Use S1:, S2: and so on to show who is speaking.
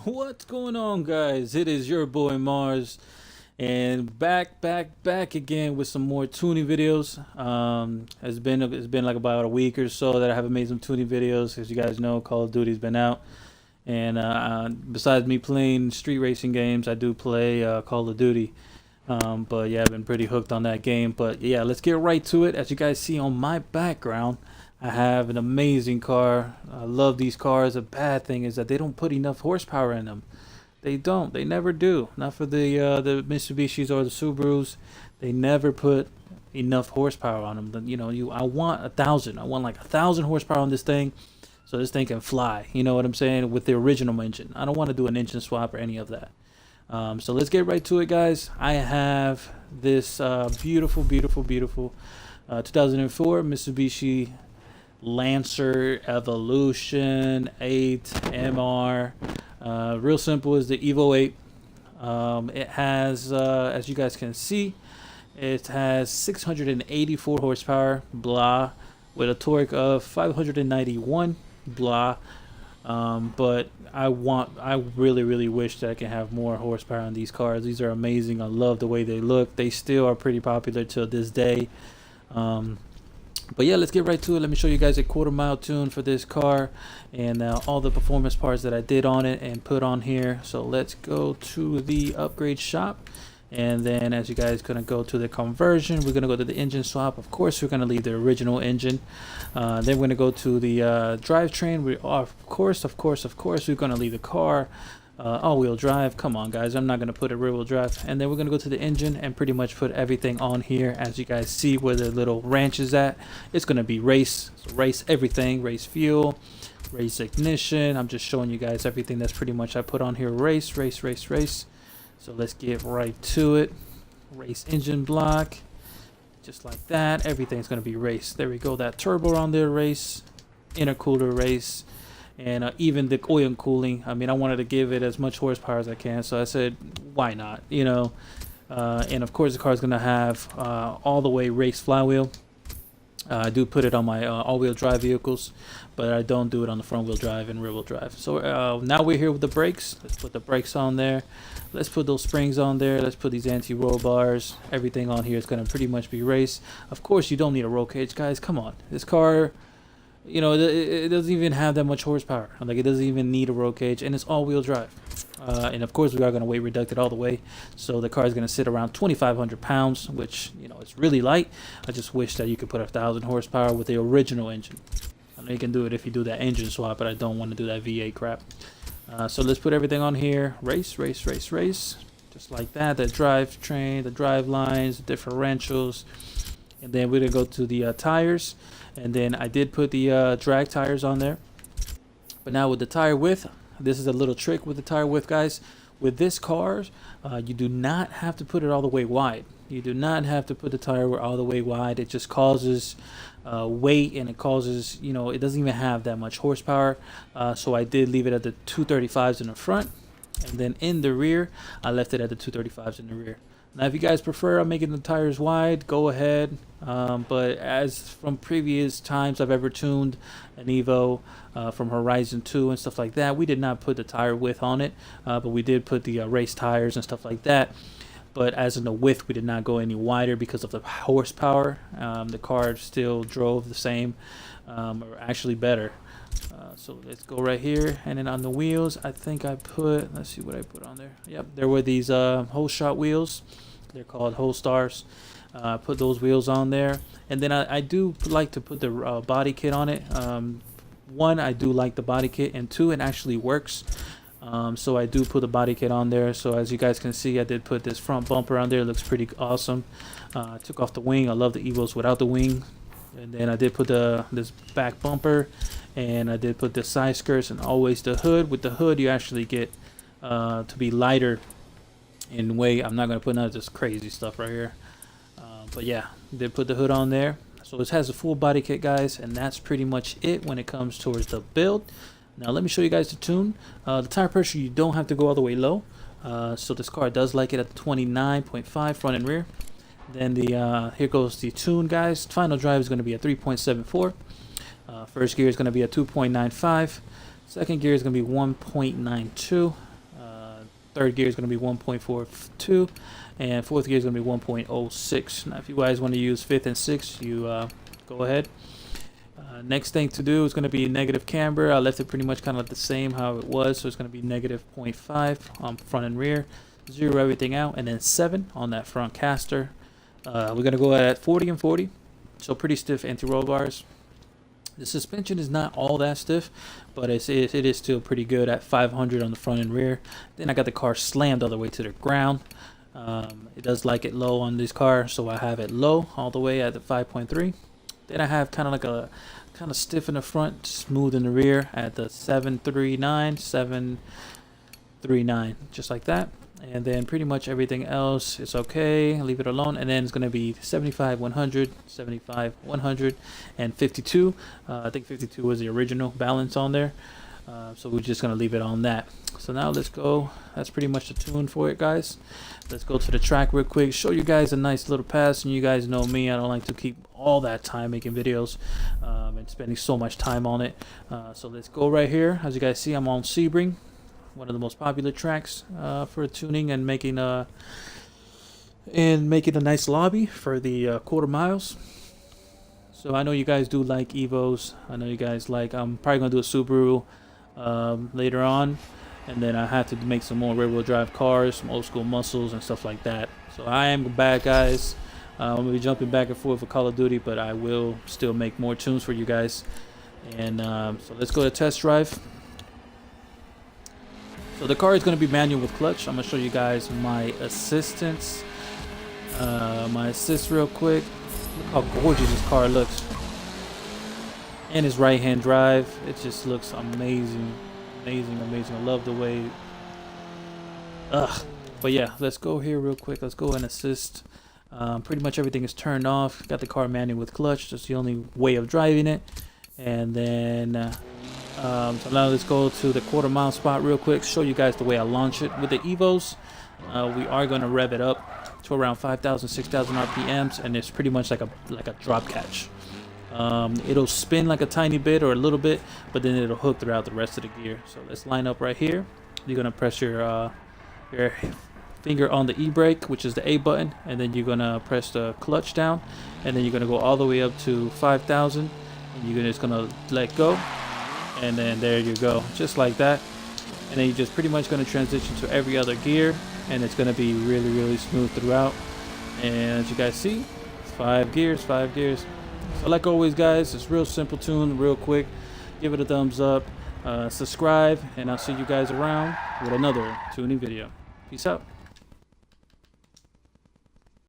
S1: What's going on, guys? It is your boy Mars, and back again with some more tuning videos. It's been like about a week or so that I haven't made some tuning videos. As you guys know, Call of Duty's been out, and besides me playing street racing games, I do play Call of Duty. But yeah, I've been pretty hooked on that game. But yeah, let's get right to it. As you guys see on my background, I have an amazing car. I love these cars. The bad thing is that they don't put enough horsepower in them. They don't. They never do. Not for the Mitsubishis or the Subarus. They never put enough horsepower on them. I want 1,000. I want like 1,000 horsepower on this thing, so this thing can fly. You know what I'm saying? With the original engine. I don't want to do an engine swap or any of that. So let's get right to it, guys. I have this beautiful 2004 Mitsubishi Lancer Evolution 8 MR. Real simple, is the Evo 8. It has, as you guys can see, it has 684 horsepower, blah, with a torque of 591, blah. But I really wish that I can have more horsepower on these cars. These are amazing. I love the way they look. They still are pretty popular till this day. But yeah, let's get right to it. Let me show you guys a quarter-mile tune for this car and all the performance parts that I did on it and put on here. So let's go to the upgrade shop, and then as you guys gonna go to the conversion, we're gonna go to the engine swap. Of course, we're gonna leave the original engine. Then we're gonna go to the drivetrain. We of course we're gonna leave the car all-wheel drive. Come on, guys, I'm not gonna put a rear-wheel drive. And then we're gonna go to the engine and pretty much put everything on here. As you guys see where the little wrench is at, it's gonna be race. So race everything, race fuel, race ignition. I'm just showing you guys everything that's pretty much I put on here. Race. So let's get right to it. Race engine block, just like that. Everything's gonna be race. There we go. That turbo on there, race. Intercooler, race. And even the oil and cooling. I mean, I wanted to give it as much horsepower as I can, so I said, why not? And of course, the car is gonna have all the way race flywheel. I do put it on my all-wheel drive vehicles, but I don't do it on the front-wheel drive and rear-wheel drive. So now we're here with the brakes. Let's put the brakes on there. Let's put those springs on there. Let's put these anti-roll bars. Everything on here is going to pretty much be race. Of course, you don't need a roll cage, guys. Come on. This car, it doesn't even have that much horsepower. Like, it doesn't even need a roll cage, and it's all-wheel drive. And of course, we are going to weight reduct it all the way, so the car is going to sit around 2,500 pounds, which it's really light. I just wish that you could put 1,000 horsepower with the original engine. I know you can do it if you do that engine swap, but I don't want to do that V8 crap. So let's put everything on here. Race, just like that. The drivetrain, the drive lines, the differentials, and then we're gonna go to the tires. And then I did put the drag tires on there. But now with the tire width, this is a little trick with the tire width, guys. With this car, you do not have to put it all the way wide. You do not have to put the tire all the way wide. It just causes weight, and it causes, it doesn't even have that much horsepower. So I did leave it at the 235s in the front, and then in the rear, I left it at the 235s in the rear. Now, if you guys prefer I'm making the tires wide, go ahead. But as from previous times I've ever tuned an Evo from Horizon 2 and stuff like that, we did not put the tire width on it, but we did put the race tires and stuff like that. But as in the width, we did not go any wider because of the horsepower. The car still drove the same, or actually better. So let's go right here, and then on the wheels, I think I put, let's see what I put on there. Yep, there were these whole shot wheels. They're called whole stars. Put those wheels on there, and then I do like to put the body kit on it. One, I do like the body kit, and two, it actually works. So I do put the body kit on there. So as you guys can see, I did put this front bumper on there. It looks pretty awesome. I took off the wing. I love the Evos without the wing. And then I did put this back bumper, and I did put the side skirts, and always the hood. With the hood, you actually get to be lighter in weight. I'm not going to put none of this crazy stuff right here. But yeah, did put the hood on there. So this has a full body kit, guys, and that's pretty much it when it comes towards the build. Now let me show you guys the tune. The tire pressure, you don't have to go all the way low. So this car does like it at the 29.5 front and rear. Then here goes the tune, guys. Final drive is going to be a 3.74. First gear is going to be a 2.95. Second gear is going to be 1.92. Third gear is going to be 1.42, and fourth gear is going to be 1.06. Now if you guys want to use fifth and sixth, you go ahead. Next thing to do is going to be negative camber. I left it pretty much kind of the same how it was, so it's going to be negative 0.5 on front and rear. Zero everything out, and then 7 on that front caster. We're going to go at 40 and 40, so pretty stiff anti-roll bars. The suspension is not all that stiff, but it is still pretty good at 500 on the front and rear. Then I got the car slammed all the way to the ground. It does like it low on this car, so I have it low all the way at the 5.3. Then I have kind of like a stiff in the front, smooth in the rear at the 739, just like that. And then pretty much everything else is okay. Leave it alone. And then it's going to be 75, 100, 75, 100, and 52. I think 52 was the original balance on there. So we're just going to leave it on that. So now let's go. That's pretty much the tune for it, guys. Let's go to the track real quick. Show you guys a nice little pass. And you guys know me. I don't like to keep all that time making videos and spending so much time on it. So let's go right here. As you guys see, I'm on Sebring. One of the most popular tracks for tuning and making a nice lobby for the quarter miles. So I know you guys do like Evos. I know you guys like. I'm probably gonna do a Subaru later on, and then I have to make some more rear-wheel drive cars, some old school muscles and stuff like that. So I am back, guys. I'm gonna be jumping back and forth for Call of Duty, but I will still make more tunes for you guys. And so let's go to test drive. So the car is going to be manual with clutch. I'm going to show you guys my assistance. My assist real quick. Look how gorgeous this car looks. And his right hand drive. It just looks amazing. Amazing, amazing. I love the way. But yeah, let's go here real quick. Let's go and assist. Pretty much everything is turned off. Got the car manual with clutch. That's the only way of driving it. And then so now let's go to the quarter mile spot real quick, show you guys the way I launch it. With the Evos, we are going to rev it up to around 5,000, 6,000 RPMs, and it's pretty much like a drop catch. It'll spin like a tiny bit or a little bit, but then it'll hook throughout the rest of the gear. So let's line up right here. You're going to press your finger on the e-brake, which is the A button, and then you're going to press the clutch down, and then you're going to go all the way up to 5,000, and you're just going to let go. And then there you go, just like that. And then you're just pretty much going to transition to every other gear, and it's going to be really, really smooth throughout. And as you guys see, 5 gears. So like always, guys, it's real simple tune, real quick. Give it a thumbs up, subscribe, and I'll see you guys around with another tuning video. Peace out.